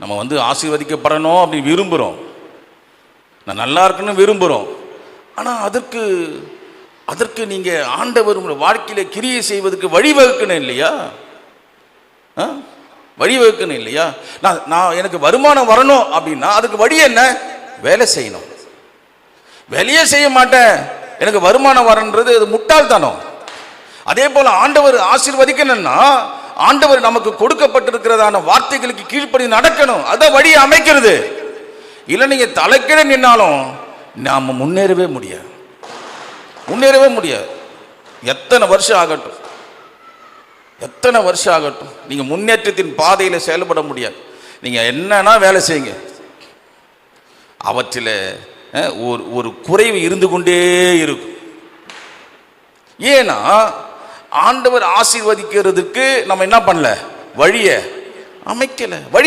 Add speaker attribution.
Speaker 1: நம்ம ஆசீர்வதிக்கப்படணும் அப்படி விரும்புகிறோம், நான் நல்லா இருக்குன்னு விரும்புகிறோம். ஆனால் அதற்கு நீங்கள் ஆண்டவர் உங்கள் வாழ்க்கையில் கிரியை செய்வதற்கு வழிவகுக்கணும் இல்லையா? வழிவகுக்கணும் இல்லையா? நான் எனக்கு வருமானம் வரணும் அப்படின்னா அதுக்கு வழி என்ன? வேலை செய்யணும். வேலையே செய்ய மாட்டேன், எனக்கு வருமானம் வரன்றது அது முட்டாள்தானம். அதே போல் ஆண்டவர் ஆசீர்வதிக்கணும்னா ஆண்டவர் நமக்கு கொடுக்கப்பட்டிருக்கிறதான வார்த்தைகளுக்கு கீழ்ப்படி நடக்கணும். அதான் வழியை அமைக்கிறது. இல்லை நீங்கள் தலைக்கீழ நின்னாலும் நாம் முன்னேறவே முடியாது. எத்தனை வருஷம் ஆகட்டும் நீங்கள் முன்னேற்றத்தின் பாதையில் செயல்பட முடியாது. நீங்கள் என்னன்னா வேலை செய்யுங்க, அவற்றில் ஒரு குறைவு இருந்து கொண்டே இருக்கும். ஏன்னா ஆண்டவர் ஆசீர்வதிக்கிறதுக்கு நம்ம என்ன பண்ணல? வழியை அமைக்கல. வழி